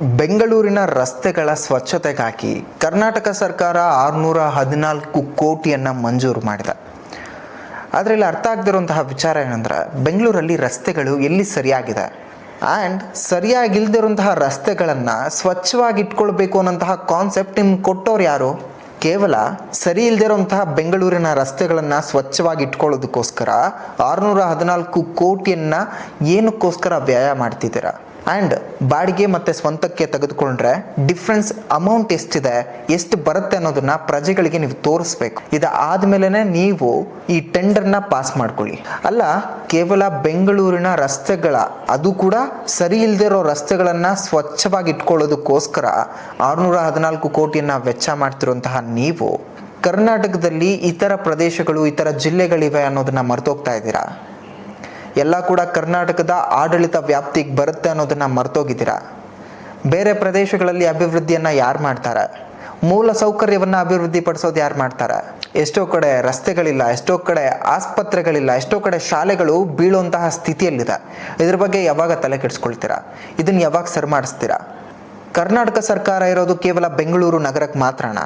ಬೆಂಗಳೂರಿನ ರಸ್ತೆಗಳ ಸ್ವಚ್ಛತೆಗಾಗಿ ಕರ್ನಾಟಕ ಸರ್ಕಾರ 614 ಕೋಟಿಯನ್ನು ಮಂಜೂರು ಮಾಡಿದೆ. ಆದರೆ ಇಲ್ಲಿ ಅರ್ಥ ಆಗದಿರುವಂತಹ ವಿಚಾರ ಏನಂದರೆ, ಬೆಂಗಳೂರಲ್ಲಿ ರಸ್ತೆಗಳು ಎಲ್ಲಿ ಸರಿಯಾಗಿದೆ ಆ್ಯಂಡ್ ಸರಿಯಾಗಿಲ್ದಿರುವಂತಹ ರಸ್ತೆಗಳನ್ನು ಸ್ವಚ್ಛವಾಗಿ ಇಟ್ಕೊಳ್ಬೇಕು ಅನ್ನೋಂತಹ ಕಾನ್ಸೆಪ್ಟ್ ನಿಮ್ಗೆ ಕೊಟ್ಟವ್ರು ಯಾರು? ಕೇವಲ ಸರಿ ಇಲ್ಲದಿರುವಂತಹ ಬೆಂಗಳೂರಿನ ರಸ್ತೆಗಳನ್ನು ಸ್ವಚ್ಛವಾಗಿ ಇಟ್ಕೊಳ್ಳೋದಕ್ಕೋಸ್ಕರ 614 ಕೋಟಿಯನ್ನು ಏನಕ್ಕೋಸ್ಕರ ವ್ಯಯ ಮಾಡ್ತಿದ್ದೀರಾ? ಆ್ಯಂಡ್ ಬಾಡಿಗೆ ಮತ್ತು ಸ್ವಂತಕ್ಕೆ ತೆಗೆದುಕೊಂಡ್ರೆ ಡಿಫ್ರೆನ್ಸ್ ಅಮೌಂಟ್ ಎಷ್ಟಿದೆ, ಎಷ್ಟು ಬರುತ್ತೆ ಅನ್ನೋದನ್ನ ಪ್ರಜೆಗಳಿಗೆ ನೀವು ತೋರಿಸ್ಬೇಕು. ಇದಾದ್ಮೇಲೆ ನೀವು ಈ ಟೆಂಡರ್ನ ಪಾಸ್ ಮಾಡ್ಕೊಳ್ಳಿ. ಅಲ್ಲ, ಕೇವಲ ಬೆಂಗಳೂರಿನ ರಸ್ತೆಗಳ, ಅದು ಕೂಡ ಸರಿ ಇಲ್ಲದೆ ಇರೋ ರಸ್ತೆಗಳನ್ನು ಸ್ವಚ್ಛವಾಗಿ ಇಟ್ಕೊಳ್ಳೋದಕ್ಕೋಸ್ಕರ 614 ಕೋಟಿಯನ್ನು ವೆಚ್ಚ ಮಾಡ್ತಿರುವಂತಹ ನೀವು ಕರ್ನಾಟಕದಲ್ಲಿ ಇತರ ಪ್ರದೇಶಗಳು, ಇತರ ಜಿಲ್ಲೆಗಳಿವೆ ಅನ್ನೋದನ್ನ ಮರ್ತೋಗ್ತಾ ಇದ್ದೀರಾ. ಎಲ್ಲ ಕೂಡ ಕರ್ನಾಟಕದ ಆಡಳಿತ ವ್ಯಾಪ್ತಿಗೆ ಬರುತ್ತೆ ಅನ್ನೋದನ್ನ ಮರ್ತೋಗಿದ್ದೀರಾ. ಬೇರೆ ಪ್ರದೇಶಗಳಲ್ಲಿ ಅಭಿವೃದ್ಧಿಯನ್ನು ಯಾರು ಮಾಡ್ತಾರೆ? ಮೂಲ ಸೌಕರ್ಯವನ್ನು ಅಭಿವೃದ್ಧಿ ಪಡಿಸೋದು ಯಾರು ಮಾಡ್ತಾರೆ? ಎಷ್ಟೋ ಕಡೆ ರಸ್ತೆಗಳಿಲ್ಲ, ಎಷ್ಟೋ ಕಡೆ ಆಸ್ಪತ್ರೆಗಳಿಲ್ಲ, ಎಷ್ಟೋ ಕಡೆ ಶಾಲೆಗಳು ಬೀಳುವಂತಹ ಸ್ಥಿತಿಯಲ್ಲಿದೆ. ಇದ್ರ ಬಗ್ಗೆ ಯಾವಾಗ ತಲೆ ಕೆಡಿಸ್ಕೊಳ್ತೀರಾ? ಇದನ್ನು ಯಾವಾಗ ಸರಿ ಮಾಡಿಸ್ತೀರಾ? ಕರ್ನಾಟಕ ಸರ್ಕಾರ ಇರೋದು ಕೇವಲ ಬೆಂಗಳೂರು ನಗರಕ್ಕೆ ಮಾತ್ರನಾ?